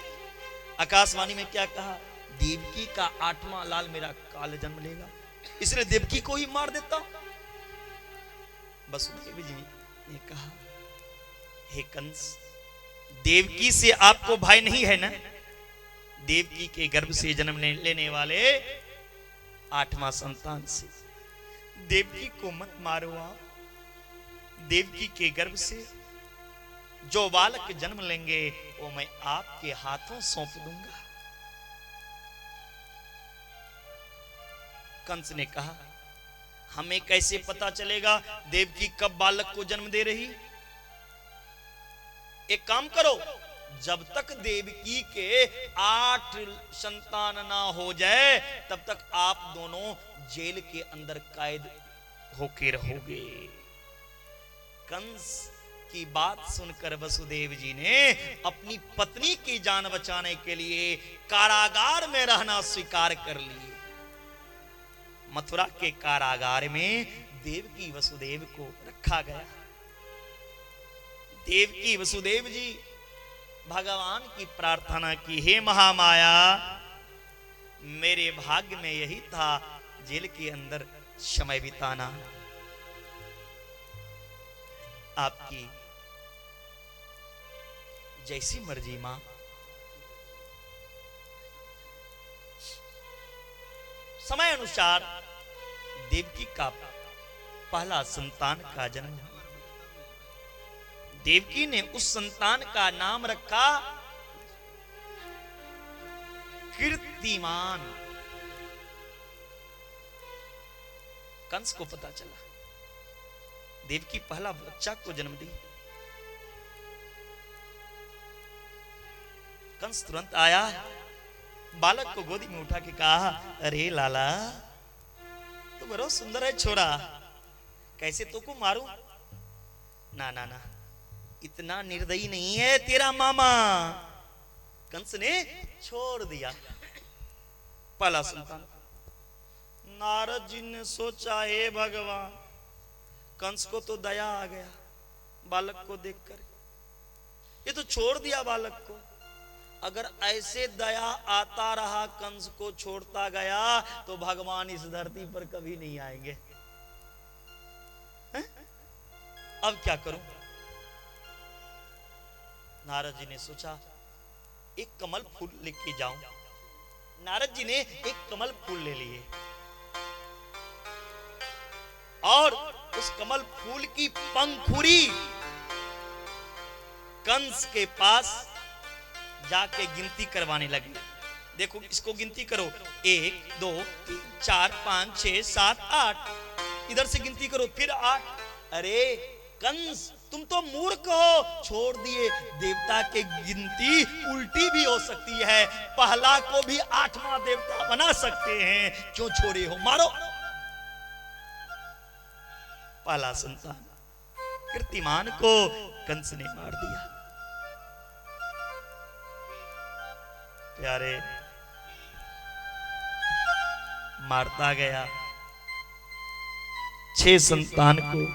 आकाशवाणी में क्या कहा? देवकी का 8वां लाल मेरा काल जन्म लेगा, इसलिए देवकी को ही मार देता हूं। वसुदेव जी ने कहा, हे कंस, देवकी से आपको भाई नहीं है ना? देवकी के गर्भ से जन्म लेने वाले 8वां संतान से देवकी को मत मारो। आप देवकी के गर्भ से जो बालक जन्म लेंगे, वो मैं आपके हाथों सौंप दूंगा। कंस ने कहा, हमें कैसे पता चलेगा देवकी कब बालक को जन्म दे रही? एक काम करो, जब तक देवकी के 8 संतान ना हो जाए, तब तक आप दोनों जेल के अंदर कैद होके रहोगे। कंस की बात सुनकर वसुदेव जी ने अपनी पत्नी की जान बचाने के लिए कारागार में रहना स्वीकार कर लिए। मथुरा के कारागार में देवकी वसुदेव को रखा गया। देवकी वसुदेव जी भगवान की प्रार्थना की, हे महामाया, मेरे भाग्य में यही था जेल के अंदर समय बिताना। आपकी जैसी मर्जी मां। समय अनुसार देवकी का पहला संतान का जन्म हुआ। देवकी ने उस संतान का नाम रखा कीर्तिमान। कंस को पता चला देवकी पहला बच्चा को जन्म दी। कंस तुरंत आया, बालक को गोदी में उठा के कहा, अरे लाला, तू बड़ा सुंदर है छोरा, कैसे तो को मारूं? ना ना ना, इतना निर्दयी नहीं है तेरा मामा। कंस ने छोड़ दिया पहला संतान। नारद जी ने सोचा, हे भगवान, कंस को तो दया आ गया बालक को देखकर, ये तो छोड़ दिया बालक को। अगर ऐसे दया आता रहा, कंस को छोड़ता गया, तो भगवान इस धरती पर कभी नहीं आएंगे। अब क्या करूं? नारद जी ने सोचा, एक कमल फूल लेके जाऊं। नारद जी ने एक कमल फूल ले लिए और उस कमल फूल की पंखुड़ी कंस के पास जाके गिनती करवाने लगे। देखो, इसको गिनती करो, 1 2 3 4 5 6 7 8, इधर से गिनती करो, फिर 8। अरे कंस तुम तो मूर्ख हो, छोड़ दिए। देवता के गिनती उल्टी भी हो सकती है, पहला को भी 8वां देवता बना सकते हैं, क्यों छोड़े हो? मारो। पहला संतान कीर्तिमान को कंस ने मार दिया। प्यारे, मारता गया 6 संतान को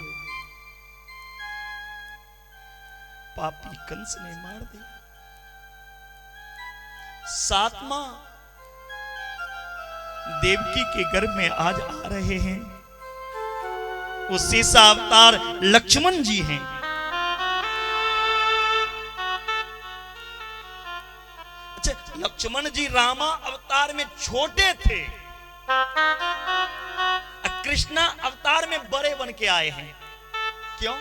पापी कंस ने मार दिया। 7वां देवकी के गर्भ में आज आ रहे हैं, वो सीसा अवतार लक्ष्मण जी हैं। अच्छा, लक्ष्मण जी रामा अवतार में छोटे थे, कृष्णा अवतार में बड़े बन के आए हैं। क्यों?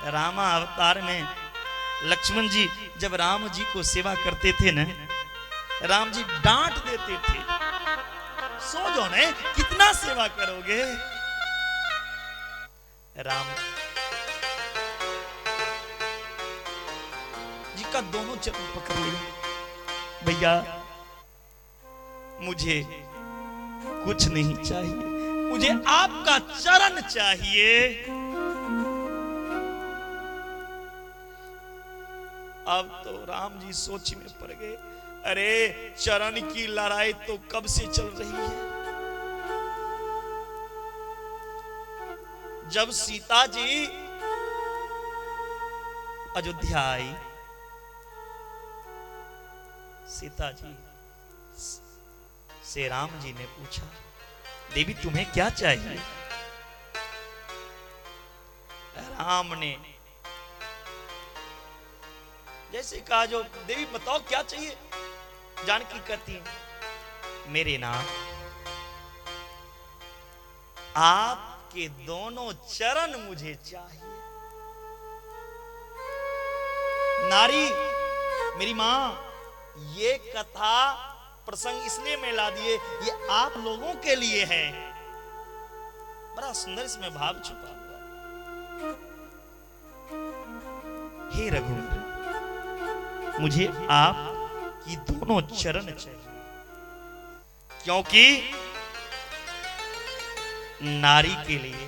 रामा अवतार में लक्ष्मण जी जब राम जी को सेवा करते थे ना, राम जी डांट देते थे, सो जो ने कितना सेवा करोगे। राम जी का दोनों चरण पकड़ लिया, भैया मुझे कुछ नहीं चाहिए, मुझे आपका चरण चाहिए। अब तो राम जी सोच में पड़ गए, अरे चरण की लड़ाई तो कब से चल रही है। जब सीता जी अयोध्या आई, सीता जी से राम जी ने पूछा, देवी तुम्हें क्या चाहिए? राम ने जैसे कहा, जो देवी बताओ क्या चाहिए। जानकी कहती है, मेरे नाम आपके दोनों चरण मुझे चाहिए। नारी मेरी मां, ये कथा प्रसंग इसलिए मैं ला दिए, ये आप लोगों के लिए है। बड़ा सुंदर इसमें भाव छुपा हुआ। हे रघुवर, मुझे आपकी दोनों चरण चाहिए, क्योंकि नारी के लिए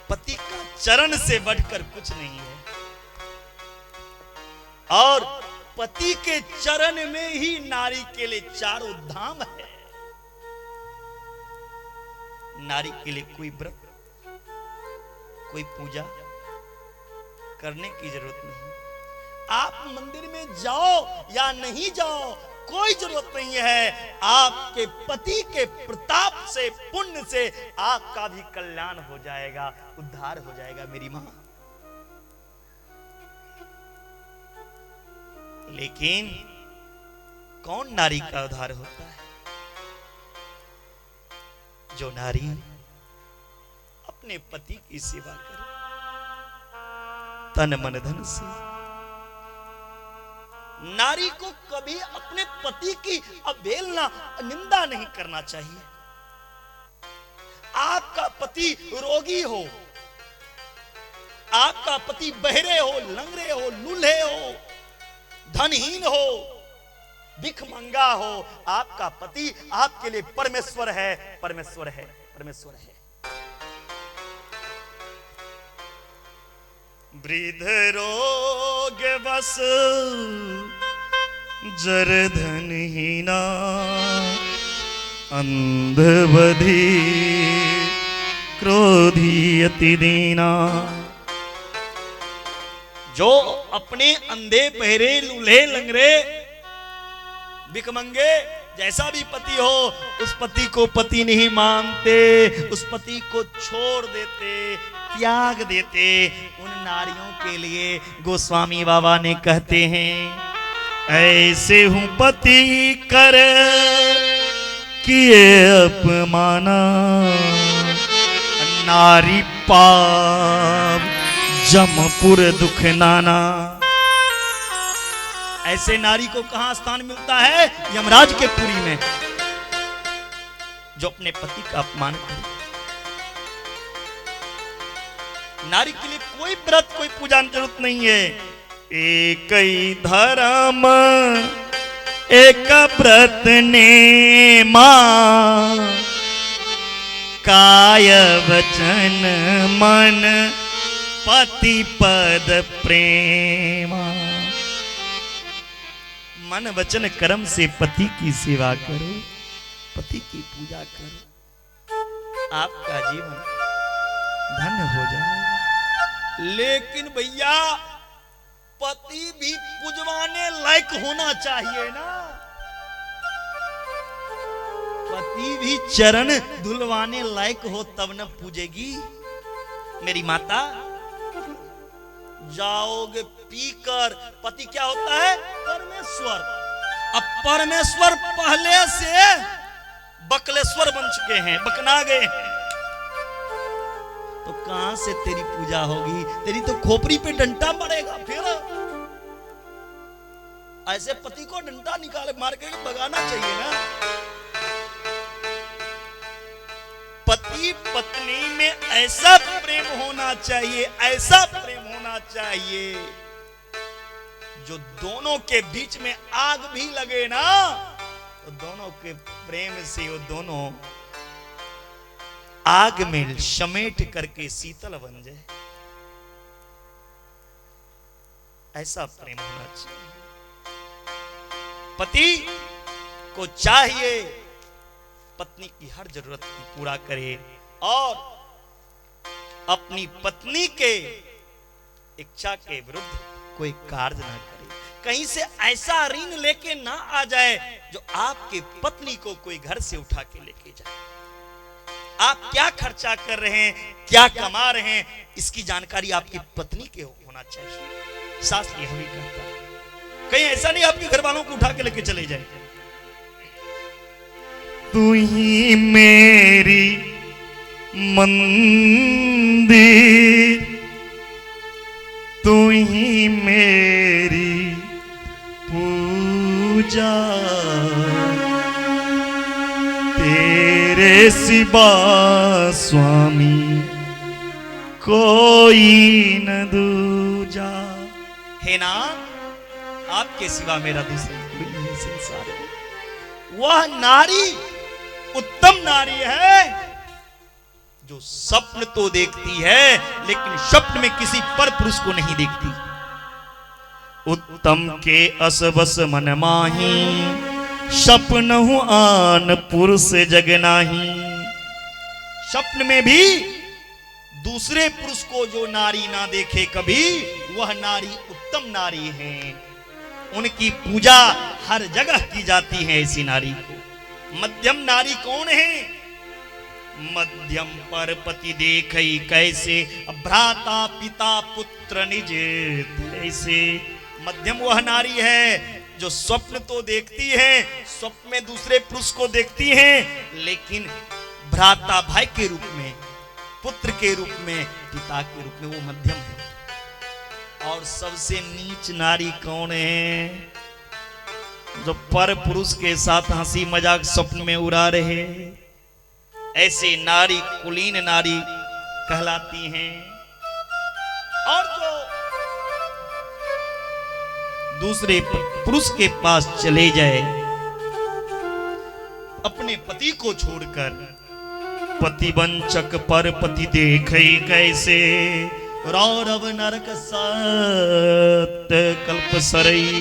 पति का चरण से बढ़कर कुछ नहीं है, और पति के चरण में ही नारी के लिए चारों धाम है। नारी के लिए कोई व्रत, कोई पूजा करने की जरूरत नहीं। आप मंदिर में जाओ या नहीं जाओ, कोई जरूरत नहीं है। आपके पति के प्रताप से, पुण्य से आपका भी कल्याण हो जाएगा, उद्धार हो जाएगा मेरी मां। लेकिन कौन नारी का उद्धार होता है? जो नारी अपने पति की सेवा करे तन मन धन से। नारी को कभी अपने पति की अवहेलना, निंदा नहीं करना चाहिए। आपका पति रोगी हो, आपका पति बहरे हो, लंगड़े हो, लूल्हे हो, धनहीन हो, भिखमंगा हो, आपका पति आपके लिए परमेश्वर है, परमेश्वर है, परमेश्वर है। वृद्ध रोग बस जर धनहीना, अंध बधी क्रोधी अति दीना। जो अपने अंधे बहरे लूल्हे लंगड़े भिखमंगे जैसा भी पति हो, उस पति को पति नहीं मानते, उस पति को छोड़ देते, त्याग देते, उन नारियों के लिए गोस्वामी बाबा ने कहते हैं, ऐसे हूं पति कर किए अपमाना, नारी पाप जमपुर दुख नाना। ऐसे नारी को कहां स्थान मिलता है? यमराज के पुरी में। जो अपने पति का अपमान करे, नारी के लिए कोई व्रत कोई पूजा की जरूरत नहीं है। एक ही धर्म एक व्रत ने मां, काय वचन मन पति पद प्रेमा। मन वचन कर्म से पति की सेवा करो, पति की पूजा करो, आपका जीवन धन्य हो जाएगा। लेकिन भैया पति भी पूजवाने लायक होना चाहिए ना, पति भी चरण धुलवाने लायक हो तब न पूजेगी। मेरी माता जाओगे पीकर, पति क्या होता है? परमेश्वर। अब परमेश्वर पहले से बकलेश्वर बन चुके हैं, बकना गए हैं, तो कहां से तेरी पूजा होगी? तेरी तो खोपड़ी पे डंडा मरेगा। फिर ऐसे पति को डंडा निकाले मार के भगाना चाहिए ना। पति पत्नी में ऐसा प्रेम होना चाहिए, ऐसा प्रेम होना चाहिए जो दोनों के बीच में आग भी लगे ना तो दोनों के प्रेम से वो दोनों आग में समेट करके शीतल बन जाए। ऐसा प्रेम होना चाहिए। पति को चाहिए पत्नी की हर जरूरत पूरा करे और अपनी पत्नी के इच्छा के विरुद्ध कोई कार्य ना करे। कहीं से ऐसा ऋण लेके ना आ जाए जो आपके पत्नी को कोई घर से उठा के लेके जाए। आप क्या खर्चा कर रहे हैं, क्या कमा रहे हैं, इसकी जानकारी आपकी पत्नी के होना चाहिए। सास यह भी कहता है, कहीं ऐसा नहीं आपके घर वालों को उठा के लेके चले जाए। तू ही मेरी मंदिर, तू ही मेरी पूजा, तेरे सिवा स्वामी कोई न दूजा। है ना, आपके सिवा मेरा दूसरा कोई नहीं संसार में। वह नारी उत्तम नारी है जो स्वप्न तो देखती है लेकिन स्वप्न में किसी पर पुरुष को नहीं देखती। उत्तम के असबस मन माही, स्वप्न हूं आन पुरुष जग नाही। स्वप्न में भी दूसरे पुरुष को जो नारी ना देखे कभी, वह नारी उत्तम नारी है। उनकी पूजा हर जगह की जाती है ऐसी नारी को। मध्यम नारी कौन है? मध्यम पर पति देखई कैसे, भ्राता पिता पुत्र निज ऐसे। मध्यम वह नारी है जो स्वप्न तो देखती है, स्वप्न में दूसरे पुरुष को देखती है, लेकिन भ्राता भाई के रूप में, पुत्र के रूप में, पिता के रूप में वो मध्यम है। और सबसे नीच नारी कौन है? जो पर पुरुष के साथ हंसी मजाक स्वप्न में उड़ा रहे, ऐसे नारी कुलीन नारी कहलाती हैं। और जो दूसरे पुरुष के पास चले जाए अपने पति को छोड़कर, पतिवंचक पर पति देखे कैसे, रौरव नरक सत्य कल्प सरई।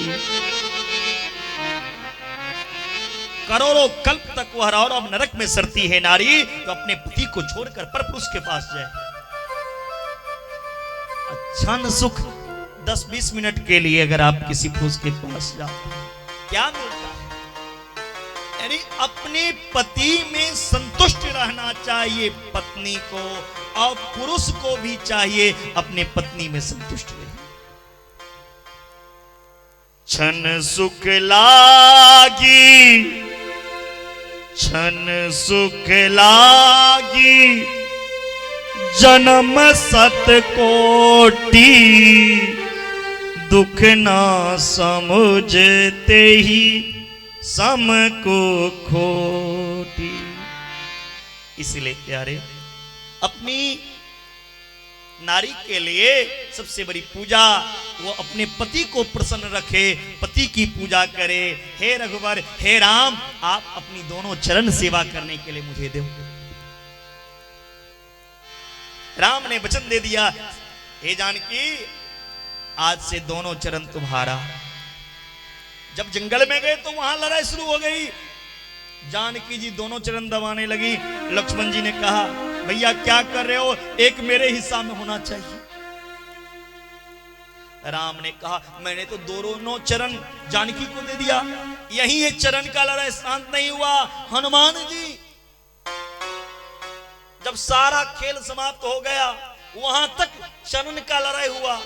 करोड़ों कल्प तक वह रौरव नरक में सरती है नारी तो अपने पति को छोड़कर परपुरुष के पास जाए। अच्छा न सुख 10-20 मिनट के लिए अगर आप किसी पुरुष के पास जाते हैं, क्या मिलता है? यानी अपने पति में संतुष्ट रहना चाहिए पत्नी को, और पुरुष को भी चाहिए अपने पत्नी में संतुष्ट रहे। क्षण सुख लागी, क्षण सुख लागी, जन्म सत कोटि, दुख ना समझते ही सम को खोटी। इसलिए प्यारे, अपनी नारी के लिए सबसे बड़ी पूजा वो अपने पति को प्रसन्न रखे, पति की पूजा करे। हे रघुवर, हे राम, आप अपनी दोनों चरण सेवा करने के लिए मुझे दो। राम ने वचन दे दिया, हे जानकी, आज से दोनों चरण तुम्हारा। जब जंगल में गए तो वहां लड़ाई शुरू हो गई। जानकी जी दोनों चरण दबाने लगी। लक्ष्मण जी ने कहा, भैया क्या कर रहे हो, एक मेरे हिस्सा में होना चाहिए। राम ने कहा, मैंने तो दोनों चरण जानकी को दे दिया, यही एक चरण का लड़ाई शांत नहीं हुआ। हनुमान जी, जब सारा खेल समाप्त हो गया, वहां तक चरण का लड़ाई हुआ।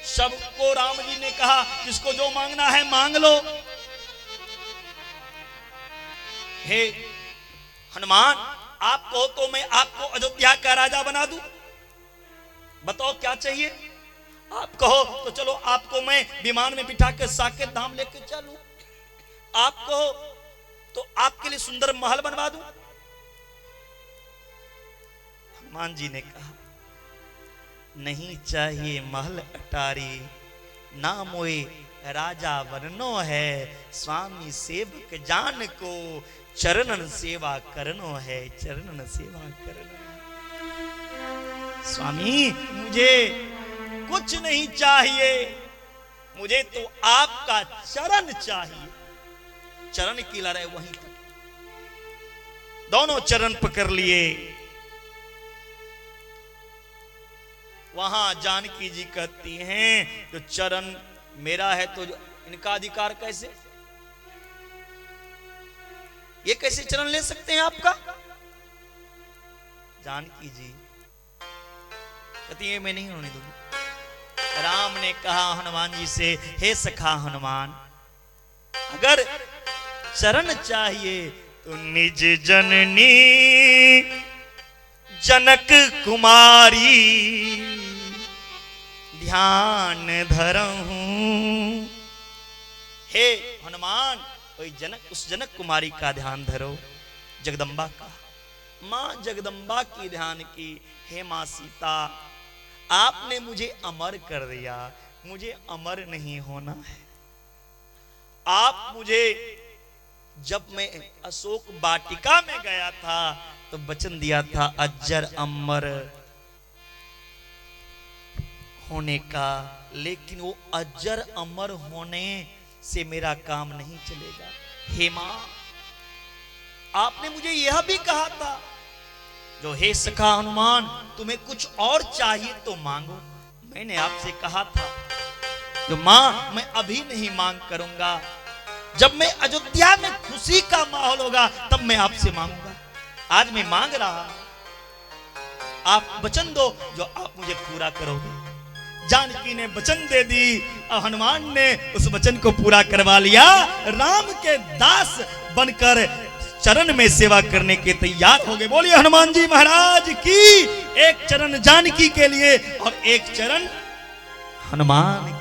सबको राम जी ने कहा, जिसको जो मांगना है मांग लो। हे हनुमान, आप कहो तो मैं आपको अयोध्या का राजा बना दूं। बताओ क्या चाहिए। आप कहो तो चलो आपको मैं विमान में बिठा के साकेत धाम लेके चलूं। आप कहो तो आपके लिए सुंदर महल बनवा दूं। हनुमान जी ने कहा, नहीं चाहिए महल अटारी, ना मोए राजा बननो है, स्वामी सेवक जान को चरणन सेवा करनो है, चरणन सेवा करनो है। स्वामी, मुझे कुछ नहीं चाहिए, मुझे तो आपका चरण चाहिए। चरण की लड़ाई वहीं तक। दोनों चरण पकड़ लिए। वहां जानकी जी कहती हैं, जो चरण मेरा है तो इनका अधिकार कैसे, ये कैसे चरण ले सकते हैं आपका। जानकी जी कहती है, मैं नहीं होने दूंगी। राम ने कहा हनुमान जी से, हे सखा हनुमान, अगर चरण चाहिए तो निज जननी जनक कुमारी ध्यान धरहूं। हे हनुमान, उस जनक कुमारी का ध्यान धरो, जगदम्बा का, मां जगदम्बा की ध्यान की। हे मां सीता, आपने मुझे अमर कर दिया, मुझे अमर नहीं होना है। आप मुझे, जब मैं अशोक वाटिका में गया था तो वचन दिया था अजर अमर होने का, लेकिन वो अजर अमर होने से मेरा काम नहीं चलेगा। हे मां, आपने मुझे यह भी कहा था, जो हे सखा हनुमान, तुम्हें कुछ और चाहिए तो मांगो। मैंने आपसे कहा था, जो मां, मैं अभी नहीं मांग करूंगा, जब मैं अयोध्या में खुशी का माहौल होगा तब मैं आपसे मांगूंगा। आज मैं मांग रहा, आप वचन दो जो आप मुझे पूरा करोगे। जानकी ने वचन दे दी और हनुमान ने उस वचन को पूरा करवा लिया। राम के दास बनकर चरण में सेवा करने के तैयार हो गए। बोलिए हनुमान जी महाराज की। एक चरण जानकी के लिए और एक चरण हनुमान